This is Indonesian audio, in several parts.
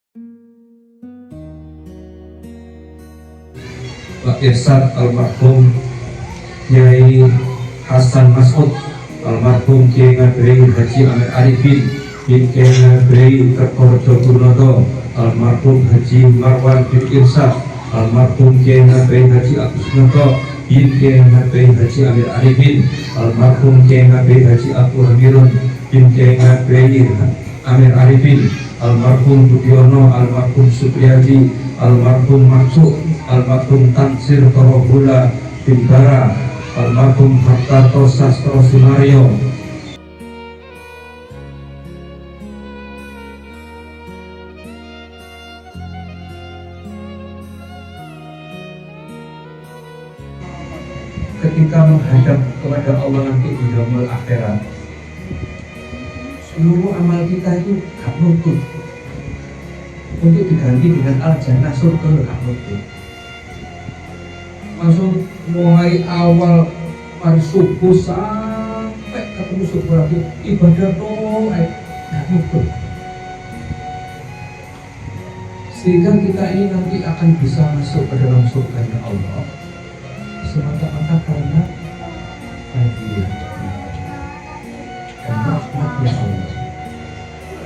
Pak Irsad almarhum Kiai Hasan Mas'ud, almarhum Kiai Ngabei Haji Ahmed Arifin bin Kiai Ngabei Kertorejo Purnoto, almarhum Haji Marwan bin Irsad, almarhum Kiai Ngabei Haji Agus Noto bin Kiai Ngabei Haji Ahmed Arifin, almarhum Kiai Ngabei Haji Abu Hamirun bin Kiai Ngabei Ahmed Arifin, almarhum Budiono, almarhum Supriyadi, almarhum Maksud, almarhum Tansir Torohula bin Bara, almarhum Hartarto Sastro Sunario. Ketika menghadap kepada Allah nanti di yaumul akhirat, seluruh amal kita itu gak nutut untuk diganti dengan al-jannah, surga gak nutut. Langsung mulai awal hari subuh sampai ketemu subuh lagi ibadah doa gak nutut, sehingga kita ini nanti akan bisa masuk ke dalam surga Allah semata-mata karena hadiah dan rahmatnya Allah.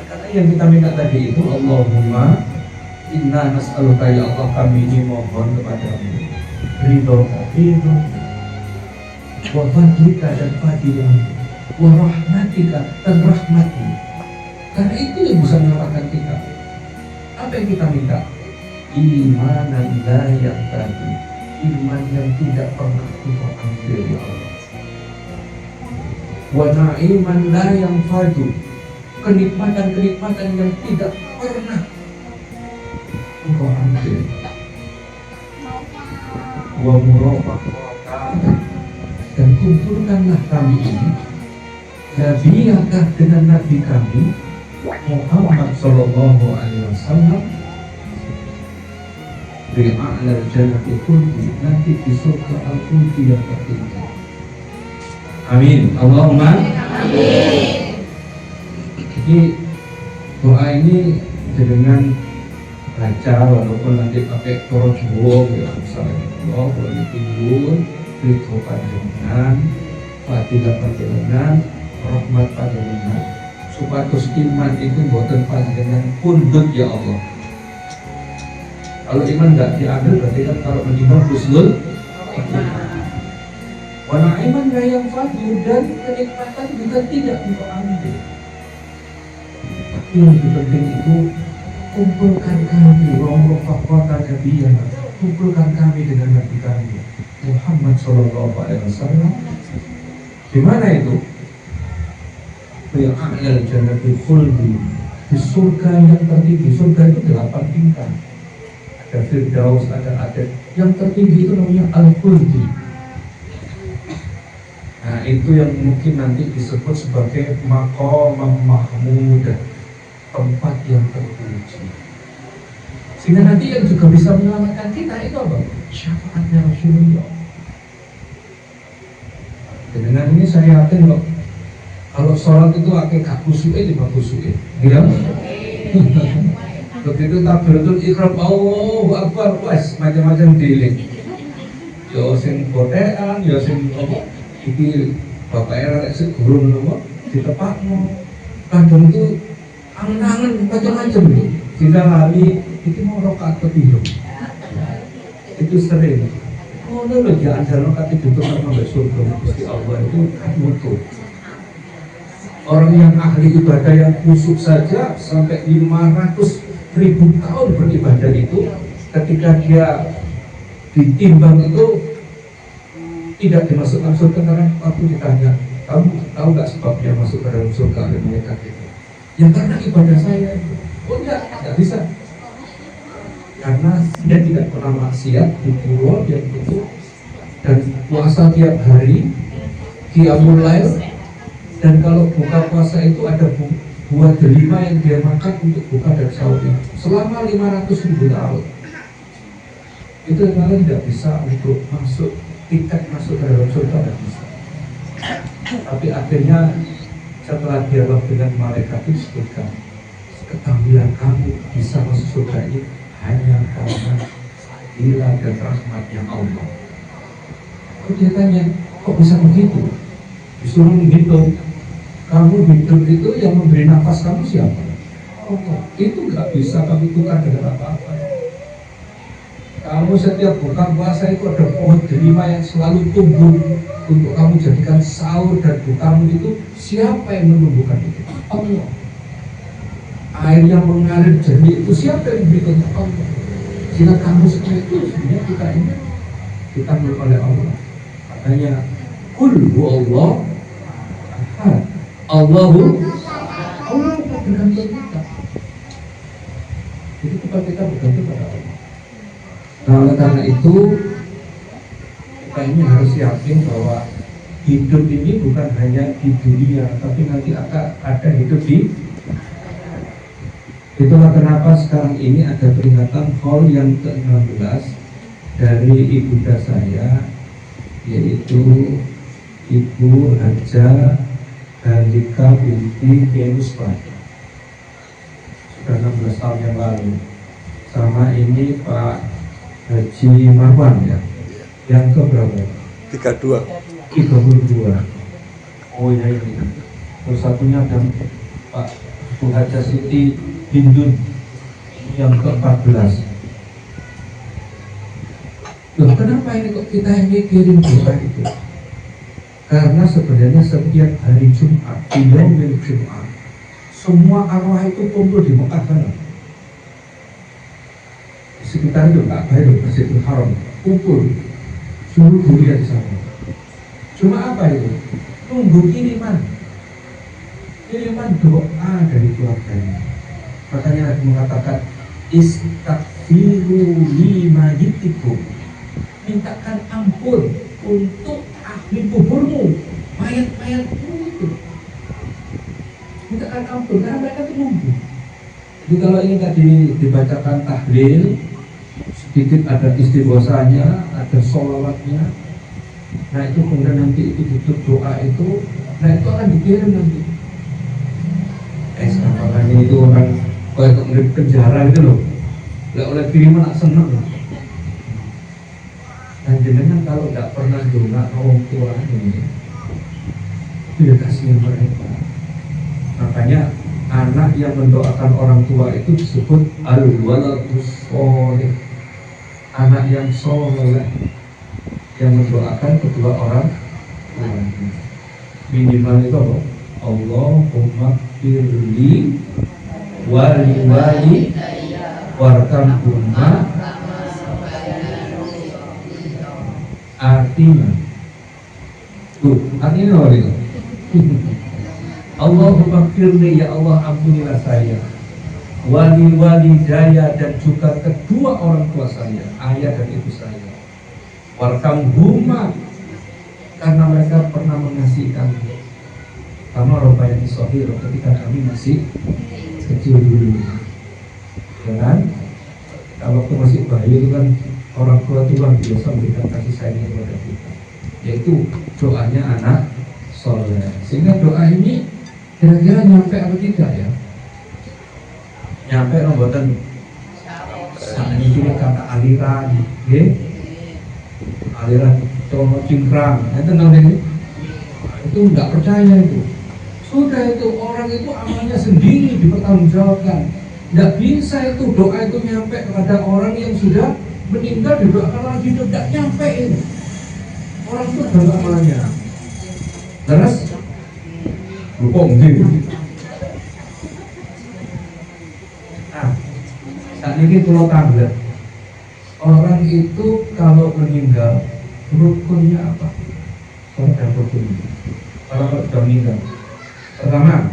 Karena yang kita minta tadi itu, Allahumma inna nas'aluka ya Allah, kami ini mohon kepadamu ridho wa fadlika dan fadilah wa rahmatika dan rahmati, karena itu yang bisa menyelamatkan kita. Apa yang kita minta? Imanan la yaqtadi, iman yang tidak pernah kita ambil ya Allah. Wa na'iman la yanfadu, kenikmatan-kenikmatan yang tidak pernah engkau ambil. Wa murafaqah, dan kumpulkanlah kami ini nabiyakah dengan nabi kami Muhammad sallallahu alaihi wasallam bi'a'lal jannati khuldi, nanti di surga al-khuldi yang tertinggi. Amin. Allahumma amin. Jadi doa ini dengan baca walaupun nanti pakai koro Jawa ya, misalnya Allah boleh timbul ridho panjenengan, fadilah panjenengan, rahmat panjenengan, supados iman itu boten panjenengan pundut ya Allah. Kalau iman nggak diambil berarti kan kalau menimba husnul wana iman nggak yang fadil, dan kenikmatan juga tidak untuk ambil. Tapi yang lebih penting itu kumpulkan kami wa murafaqata nabiyana, kumpulkan kami dengan nabi kami Muhammad sallallahu alaihi wasallam. Di mana itu? Fi a'lal jannatil khuldi, di surga yang tertinggi. Surga itu 8 tingkat. Ada Firdaus, ada yang tertinggi itu namanya Al-Khuldi. Nah itu yang mungkin nanti disebut sebagai maqam mahmud, tempat yang terpuji. Sehingga nanti yang juga bisa menyelamatkan kita itu apa? Syafaatnya Rasulullah. Dengan ini saya yakin loh, kalau sholat itu akan gak khusyuk, cuma khusyuk ya. Begitu takbiratul ihram Allahu akbar, wes macam-macam dealing. Ya sing botekan, ya sing apa? Iki bapak era sing gurung nopo ditepakno. Kadang itu angen-angen macam-macam lho. Tidak lali itu mau rakaat kepiro. Itu sering. Oh lho ya andal rakaat itu sama mbek surga Gusti Allah itu kan mutu. Orang yang ahli ibadah yang khusyuk saja sampai 500.000 tahun beribadah itu, ketika dia ditimbang itu tidak dimasukkan surga karena waktu ditanya, kamu tahu nggak sebabnya masuk ke dalam surga oleh mereka itu? Ya karena ibadah saya itu. Oh enggak bisa. Karena dia tidak pernah maksiat di pulau yang itu, dan puasa tiap hari, qiyamul lail. Dan kalau buka puasa itu ada buah delima yang dia makan untuk buka dan sahur selama 500.000 tahun. Itu malah tidak bisa untuk masuk, tiket masuk ke dalam surga tidak bisa. Tapi akhirnya setelah dialog dengan malaikat itu disebutkan, ketahuilah kamu di bisa masuk surga ini hanya karena fadilah dan rahmatnya Allah. Kok dia tanya, kok bisa begitu? Disuruh menghitung. Kamu hidup itu yang memberi nafas kamu siapa? Allah. Itu nggak bisa kamu tukar dengan apa-apa. Kamu setiap buka puasa itu ada pohon delima yang selalu tumbuh untuk kamu jadikan sahur dan bukamu itu. Siapa yang menumbuhkan itu? Allah. Air yang mengalir jernih itu siapa yang memberikan? Allah. Jika kamu semua itu sebenarnya kita ini ditanggung oleh Allah. Makanya kul huwallah ahad. Allahu Allah bergantung kita. Jadi kita bergantung pada Allah. Nah, oleh karena itu kita ini harus yakin bahwa hidup ini bukan hanya di dunia, tapi nanti akan ada hidup di. Itulah kenapa sekarang ini ada peringatan haul yang ke-16 dari ibunda saya, yaitu Ibu Haja Halika binti Musbah. Sudah 16 tahun yang lalu. Sama ini Pak Haji Marwan ya. Yang ke berapa? 32. 32. Oh ya ini. Terus satunya ada Pak Bu Haja Siti Hindun yang ke-14. Loh, kenapa ini kok kita ini kirim doa itu? Karena sebenarnya setiap hari Jumat, di yaumil Jumat, semua arwah itu kumpul di Mekah sana. Di sekitar itu Ka'bah itu Masjidil Haram, kumpul seluruh dunia di sana. Cuma apa itu? Tunggu kiriman doa dari keluarganya. Makanya Nabi mengatakan istaghfiru limayitikum, mintakan ampun untuk ahli kuburmu, mayat-mayatmu itu. Mintakan ampun karena mereka menunggu. Jadi kalau ini tadi dibacakan tahlil, sedikit ada istighosahnya, ada sholawatnya. Nah itu kemudian nanti itu tutup doa itu, nah itu akan dikirim nanti. Makanya itu orang kayak kemudian penjara gitu loh. Oleh kiriman nak seneng lah. Dan jenengan kalau tidak pernah doa orang tua ini, itu ya kasihan mereka. Makanya anak yang mendoakan orang tua itu disebut al-waladus sholih, anak yang soleh yang mendoakan kedua orang tuanya. Minimal itu apa? Allahumma firli wali warhamhuma. Artinya artinya apa itu? Allahumma firli, ya Allah ampunilah saya, wali daya dan juga kedua orang tua saya, ayah dan ibu saya, warhamhuma, karena mereka pernah mengasihi kami. Karena robayani sohiro, ketika kami masih kecil dulu, ya kan? Kalau waktu masih bayi itu kan orang tua itu luar biasa memberikan kasih sayang kepada kita, yaitu doanya anak soleh. Sehingga doa ini kira-kira nyampe apa tidak ya? Nyampe nombotan sani kiri kata aliran, aliran Tono Cingkrang, itu namanya. Itu nggak percaya itu. Sudah itu orang itu amalnya sendiri dipertanggungjawabkan. Nggak bisa itu doa itu nyampe kepada orang yang sudah meninggal didoakan orang hidup, nggak nyampe itu. Orang itu dalam amalnya. Terus hukum gitu. Nah, saat ini pulau tangga. Orang itu kalau meninggal rukunnya apa? Ada rukunnya. Kalau sudah meninggal, pertama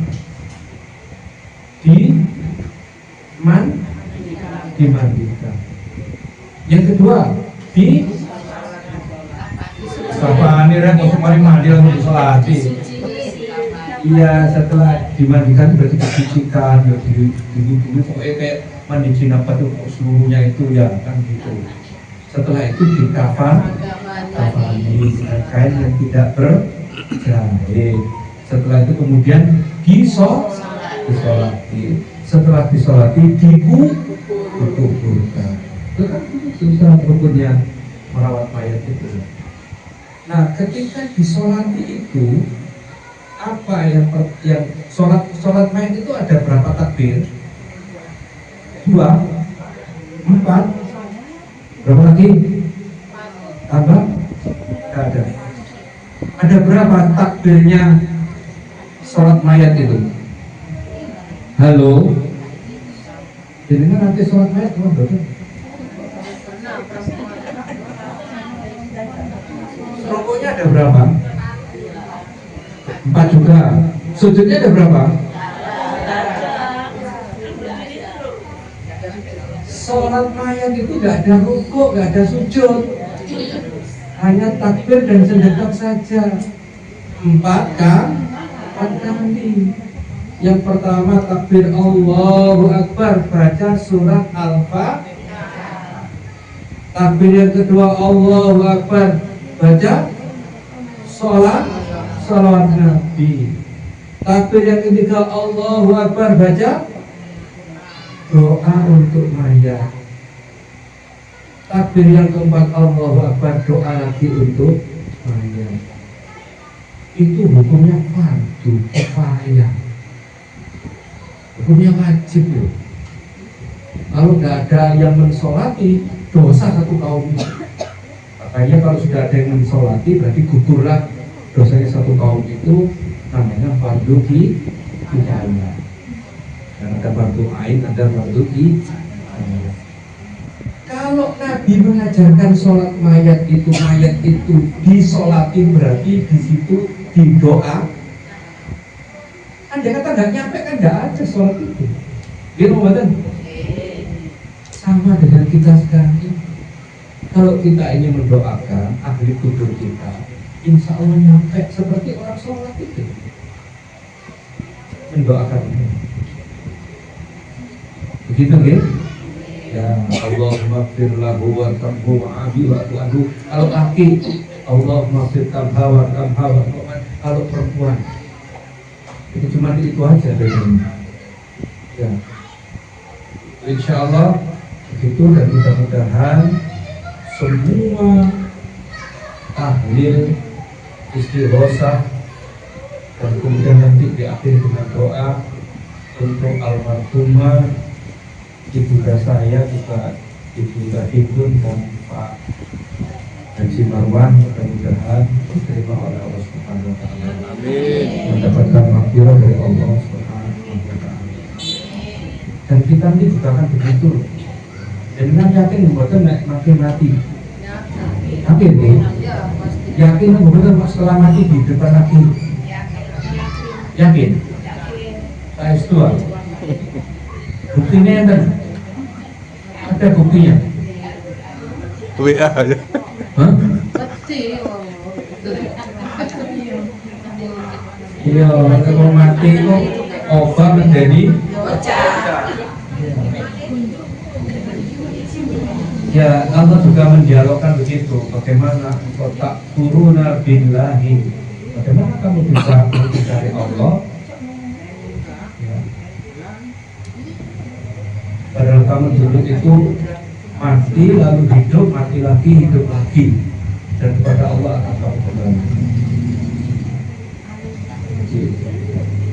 dimandikan. Yang kedua sapaan ini mau kemarin mandi langsung disolati. Iya, setelah dimandikan berarti disucikan, ya dulu pokoknya kayak mandi jenabah tuh seluruhnya itu ya kan gitu. Setelah itu dikafani dengan kain yang tidak berjahit. Setelah itu kemudian disolati. setelah disolati dikuburkan. Itu kan susah rukunnya merawat mayat itu. Nah, ketika disolati itu apa yang sholat mayat itu ada berapa takbir? 2, 4, berapa lagi? Tambah? Tidak ada. Ada berapa takbirnya sholat mayat itu? Halo? Jadi nanti sholat mayat cuma berapa? Rukuknya ada berapa? 4 juga. Sujudnya ada berapa? Sholat mayat itu tidak ada rukuk, tidak ada sujud, hanya takbir dan sedekap saja. 4 kali. Yang pertama takbir Allahu Akbar, baca surat Al-Fatihah. Takbir yang kedua Allahu Akbar, baca salawat Nabi. Takbir yang ketiga Allahu Akbar, baca doa untuk mayat. Takbir yang keempat Allahu Akbar, doa lagi untuk mayat. Itu hukumnya fardu kifayah, hukumnya wajib loh. Kalau nggak ada yang mensolati, dosa satu kaum. Makanya kalau sudah ada yang mensolati, berarti gugurlah dosanya satu kaum itu, namanya fardu kifayah. Dan ada fardu ain, ada fardu kifayah. Kalau Nabi mengajarkan sholat mayat itu disolati, berarti di situ didoa. Andai kata nggak nyampe kan nggak ada sholat itu. Gitu kan? Sama dengan kita sekarang ini. Kalau kita ingin mendoakan ahli kubur kita, insya Allah nyampe seperti orang sholat itu. Mendoakan. Begitu gitu? Ya Allahumma fir lahu wa tamhu wa abi wa tu'adu. Kalau laki Allahumma fir tamha wa tamha wa tu'man. Kalau perempuan itu cuma itu aja bedanya. Ya, insya Allah begitu, dan mudah-mudahan semua tahlil, istighosah, dan kemudian nanti diakhiri dengan doa untuk almarhumah ibunda saya, juga Ibu Hidun dan Pak Haji Marwan, mudah-mudahan diterima oleh Allah Subhanahu wa Ta'ala. Amin. Mendapatkan maghfirah dari Allah Subhanahu wa Ta'ala. Dan kita ini juga akan begitu. Jangan yakin bukan makin mati. Yakin nih? Yakin bukan setelah mati di depan lagi. Yakin? Saya setuju. Buktinya yang ada buktinya. WA aja. Hah? Iya, kalau mati kok obat menjadi ya, Allah juga mendialogkan begitu. Bagaimana kotak turuna billahi, bagaimana kamu bisa mencari Allah ya. Padahal kamu dulu itu mati lalu hidup, mati lagi, hidup lagi, dan kepada Allah akan kamu kembali.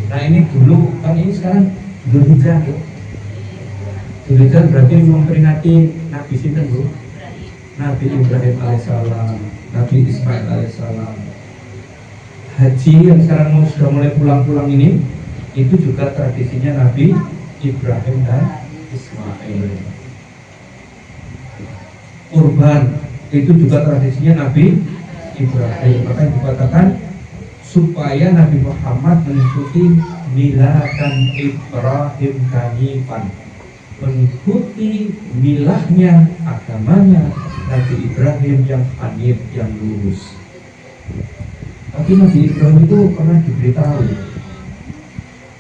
Nah ini dulu, kan ini sekarang Dzulhijjah ya. Dzulhijjah berarti memperingati Nabi Sinten Bu, Nabi Ibrahim alaihissalam, Nabi Ismail alaihissalam. Haji yang sekarang sudah mulai pulang-pulang ini, itu juga tradisinya Nabi Ibrahim dan Ismail. Kurban itu juga tradisinya Nabi Ibrahim. Maka dikatakan supaya Nabi Muhammad mengikuti milatan Ibrahim kanifan, mengikuti milahnya, agamanya Nabi Ibrahim yang hanif, yang lurus. Tapi Nabi Ibrahim itu pernah diberitahu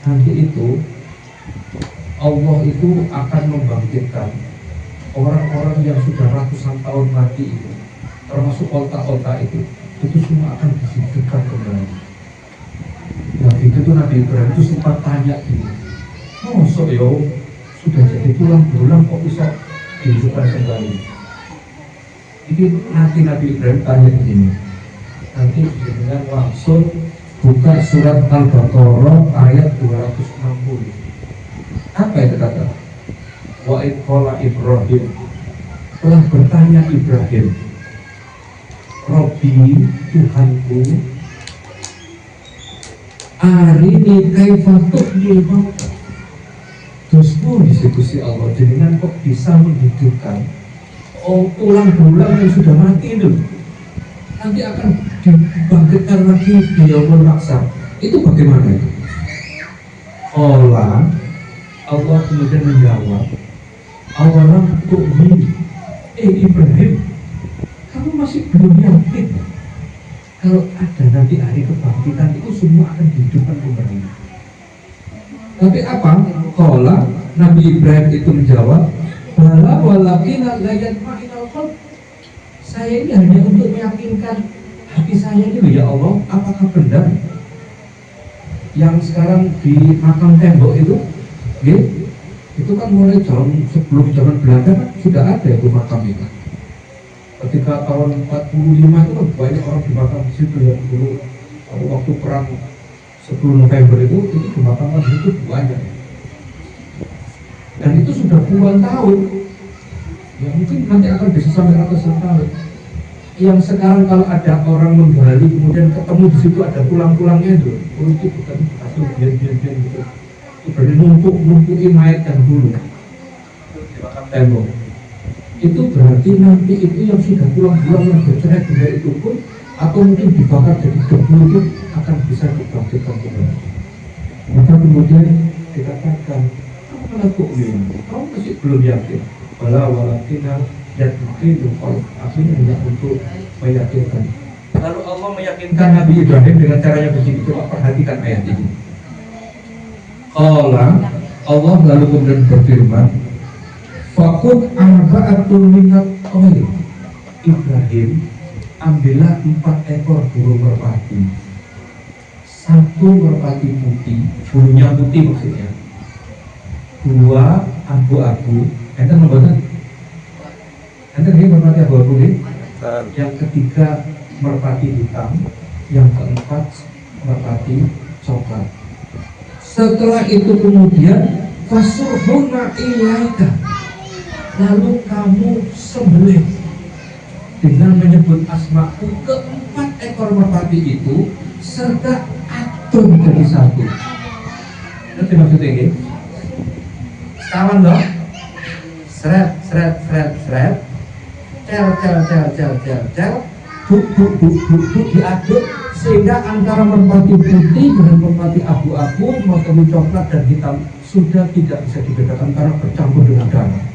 nanti itu Allah itu akan membangkitkan orang-orang yang sudah ratusan tahun mati itu, termasuk onta-onta itu semua akan dihidupkan kembali. Nah itu tuh Nabi Ibrahim itu sempat tanya ini, Mosok yo sudah jadi tulang belulang kok bisa dihidupkan kembali. Ini nanti Nabi Ibrahim tanya begini. Nanti dengan langsung buka surat Al-Baqarah ayat 260. Apa itu kata? Wa iqala Ibrahim, telah bertanya Ibrahim, Robbi Tuhanku, arini kaifa tuhyil mauta. Dosmu diskusi Allah, dengan kok bisa menghidupkan tulang belulang yang sudah mati itu, nanti akan dibangkitkan lagi di yaumul mahsyar. Itu bagaimana itu? Allah kemudian menjawab, awalam tu'min, Ibrahim, kamu masih belum yakin kalau ada nanti hari kebangkitan itu semua akan dihidupkan kembali. Tapi apa? Qala, Nabi Ibrahim itu menjawab, bala walakina la yatma'inal qalb. Saya ini hanya untuk meyakinkan hati saya ini, ya Allah, apakah benar yang sekarang di makam tembok itu, itu kan mulai sebelum zaman Belanda kan sudah ada itu makam itu. Ketika tahun 45 itu kan banyak orang di makam di situ ya, dulu waktu perang 10 November itu dimakamkan di situ banyak. Dan itu sudah puluhan tahun. Ya mungkin nanti akan bisa sampai ratusan tahun. Yang sekarang kalau ada orang menggali kemudian ketemu di situ ada tulang-tulangnya itu bukan hasil biar gitu. Itu berarti numpuki mayat yang dulu di makam tembok. Itu berarti nanti itu yang sudah tulang-tulang yang bercerai-berai itu pun atau mungkin dibakar jadi debu itu akan bisa dibangkitkan kembali. Maka kemudian dikatakan, kamu masih belum yakin? Walakina yatma'inul qalb, artinya hanya untuk meyakinkan. Lalu Allah meyakinkan Nabi Ibrahim dengan caranya begini. Coba perhatikan ayat ini. Allah lalu kemudian berfirman, Fakut arba'atul minat tayr. Ibrahim, ambillah 4 ekor burung merpati. 1 merpati putih, bulunya putih maksudnya. 2 abu-abu. Enten membuatkan. Enten ini merpati abu-abu ini. Yang ketiga merpati hitam. Yang keempat merpati coklat. Setelah itu kemudian fasurhuna ilaika, lalu kamu sembelih dengan menyebut asmaku ke-4 ekor merpati itu serta adun jadi satu. Nanti maksudnya ini kawan dong, seret cel buk diaduk sehingga antara merpati putih dengan merpati abu-abu, merpati coklat dan hitam sudah tidak bisa dibedakan karena bercampur dengan darah.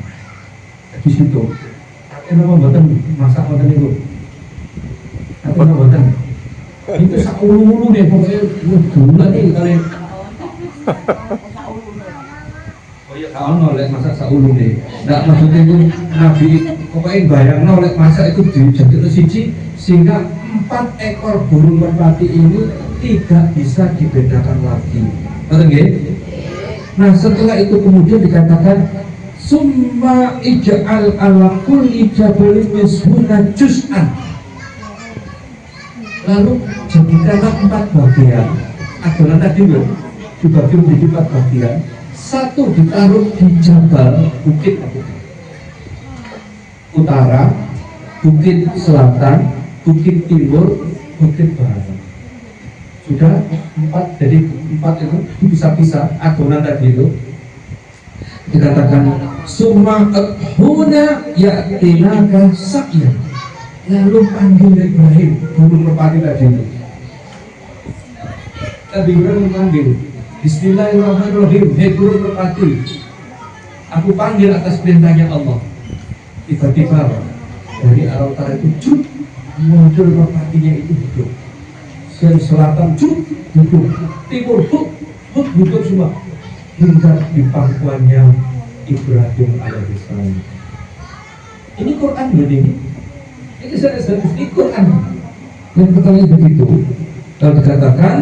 Di situ ini membuatkan masak makan itu. Apa membuatkan? Itu saulu-ulu deh pokoknya gula nih kali. Oh iya kawan oleh masak saulu deh. Nggak maksudnya itu Nabi pokoknya bayang oleh masak itu dijadikan siji sehingga 4 ekor burung merpati ini tidak bisa dibedakan lagi. Betul nggih? Nah setelah itu kemudian dikatakan summa ij'al ala kulli jabalin minhunna juz'an. Lalu jadikanlah 4 bagian. Adonan tadi loh dibagi menjadi 4 bagian. 1 ditaruh di jabal bukit utara, bukit selatan, bukit timur, bukit barat. Sudah 4, jadi 4 itu bisa-bisa adonan tadi itu. Dikatakan summa huna ya'tinaka sa'ya. Lalu panggil Ibrahim burung merpati tadi itu. Nabi Ibrahim memanggil, Bismillahirrahmanirrahim, hei burung merpati, aku panggil atas perintahnya Allah. Tiba-tiba dari arah utara itu muncul merpatinya itu hidup. Selatan hidup, timur hidup semua. Hingga di pangkuannya Ibrahim alaihissalam. Ini Quran loh ini. Ini ini Quran. Yang pertama begitu. Lalu dikatakan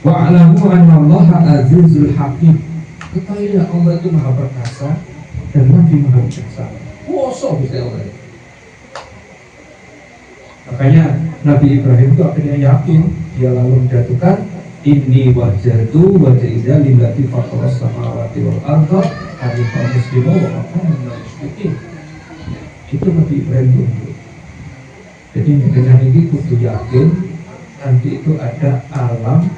wa'alamu annallaha azizul hakim. ketahuilah Allah itu maha perkasa dan Nabi maha bijaksana. Kosong bisa Allah. Makanya Nabi Ibrahim itu akhirnya yakin, dia lalu menjatuhkan inni wajjahtu wajhiya lillati fataras samawati wal arda hanifan musliman wa ma kana minal musyrikin. Itu Nabi Ibrahim itu. Jadi dengan ini kudu yakin nanti itu ada alam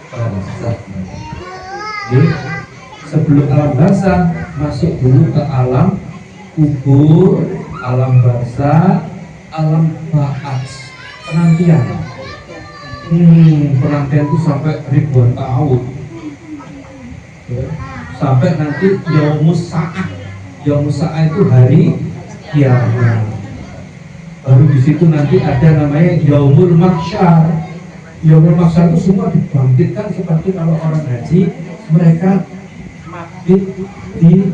barzakh. Jadi sebelum alam barzakh masuk dulu ke alam kubur, alam barzakh, alam ba'ats, penantian. Penantian itu sampai ribuan tahun. Sampai nanti yaumus sa'ah. Yaumus sa'ah itu hari kiamat. Baru di situ nanti ada namanya yaumul mahsyar. Yaumul mahsyar itu semua dibangkitkan seperti kalau orang haji, mereka mabit di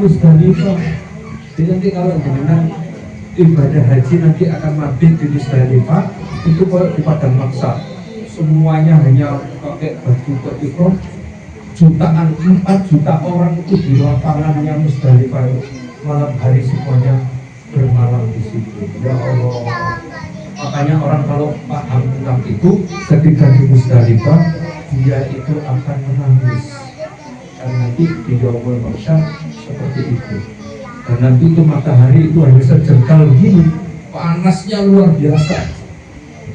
Muzdalifah. Jadi nanti kalau dengan ibadah haji nanti akan mabit di Muzdalifah, itu kalau di padang mahsyar semuanya hanya pakai baju ihram, jutaan 4 juta orang itu di lapangannya Muzdalifah malam hari semuanya bermalam di situ. Ya Allah. Makanya orang kalau paham tentang itu, ketika di Muzdalifah dia itu akan menangis karena nanti di yaumul mahsyar seperti itu. Dan nanti itu matahari itu hanya sejengkal begini, panasnya luar biasa,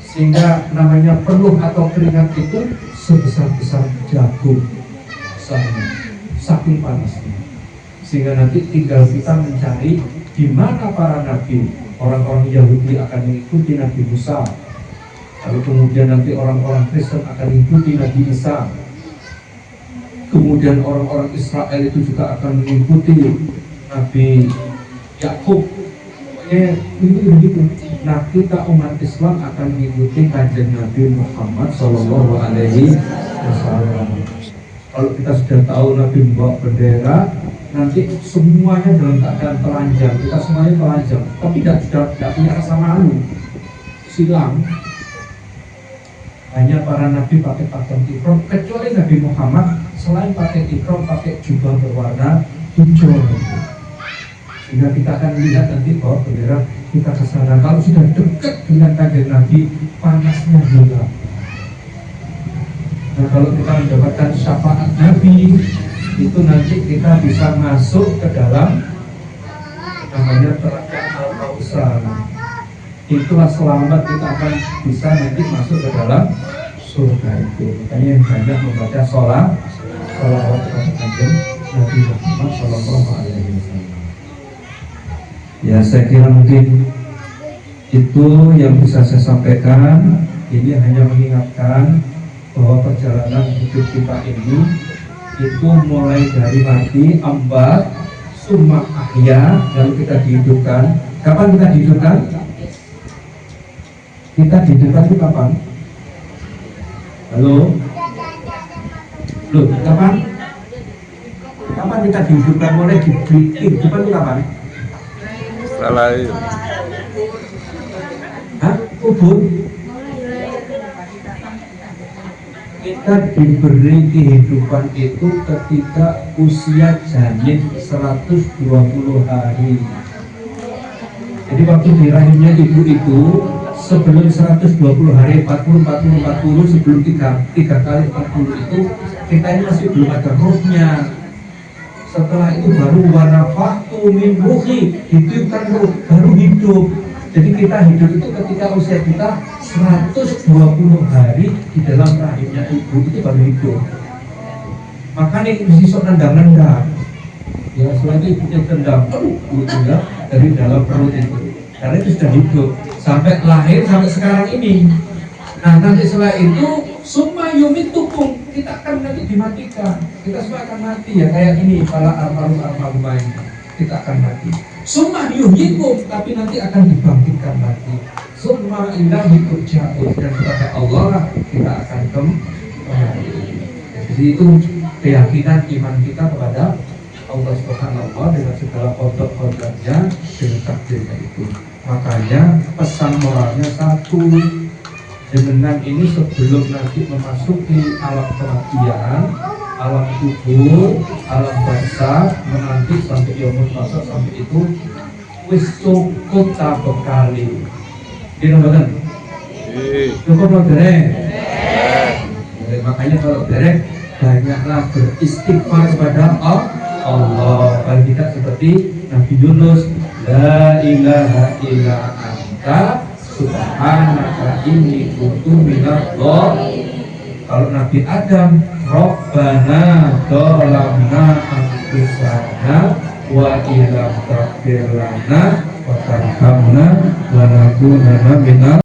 sehingga namanya peluh atau keringat itu sebesar-besar jagung, saking panasnya. Sehingga nanti tinggal kita mencari di mana para nabi. Orang-orang Yahudi akan mengikuti Nabi Musa, lalu kemudian nanti orang-orang Kristen akan mengikuti Nabi Isa, kemudian orang-orang Israel itu juga akan mengikuti Nabi Yakub. Pokoknya itu begitu. Nah, kita umat Islam akan mengikuti kanjeng Nabi Muhammad Sallallahu Alaihi Wasallam. Kalau kita sudah tahu Nabi membawa bendera, nanti semuanya dalam keadaan telanjang, kita semuanya telanjang, tapi tidak punya rasa malu, silang. Hanya para nabi pakai pakaian ihram, kecuali Nabi Muhammad selain pakai ihram pakai jubah berwarna hijau. Sehingga kita akan lihat nanti bahwa bendera kita ke sana. Kalau sudah dekat dengan kanjeng Nabi, panasnya hilang. Nah, kalau kita mendapatkan syafaat Nabi, itu nanti kita bisa masuk ke dalam namanya Telaga Al-Kautsar. Itulah selamat kita akan bisa nanti masuk ke dalam surga itu. Makanya yang banyak membaca sholawat kepada kanjeng Nabi Muhammad Sallallahu Alaihi Wasallam. Ya, saya kira mungkin itu yang bisa saya sampaikan. Ini hanya mengingatkan bahwa perjalanan hidup kita ini itu mulai dari mati, ambat, summa ahya, lalu kita dihidupkan. Kapan kita dihidupkan? Kita dihidupkan itu kapan? Halo? Loh, kapan? Kapan kita dihidupkan? Mulai dihidupkan itu kapan? Salah. Hah? Kubur? Kita diberi kehidupan itu ketika usia janin 120 hari. Jadi waktu di rahimnya ibu itu sebelum 120 hari, 40 sebelum 3 kali 40 itu kita ini masih belum ada ruhnya. Setelah itu baru wanafatu min ruhi, ditiupkan ruh, baru hidup. Jadi kita hidup itu ketika usia kita 120 hari di dalam rahimnya ibu, itu baru hidup. Makanya mesti sok nendang-nendang. Ya, setelah itu ibunya tendang, ya, dari dalam perut itu. Karena itu sudah hidup sampai lahir sampai sekarang ini. Nah, nanti setelah itu summa yumitukum, kita akan nanti dimatikan. Kita semua akan mati ya, kayak ini para armalu kita akan mati. Summa yuhyikum, tapi nanti akan dibangkitkan lagi. Summa ilahi turja'un, dan kepada Allah lah kita akan kembali. Jadi itu keyakinan iman kita kepada Allah Subhanahu wa Ta'ala dengan segala kodok-kodoknya, dengan takdirnya itu. Makanya pesan moralnya satu, Dengan ini sebelum nanti memasuki alam kematian, alam kubur, alam barzakh, menanti sampai yaumul barzakh, sampai itu wis cukup tak bekali. Gini betul? Cukup mau dereng? Makanya kalau dereng banyaklah beristighfar kepada Allah. Kalau kita seperti Nabi Yunus, la ilaha illa anta subhanaka inni kuntu minadh dhalimin. Kalau Nabi Adam, Rabbana dzalamna anfusana wa illam taghfir lana wa tarhamna lanakunanna minal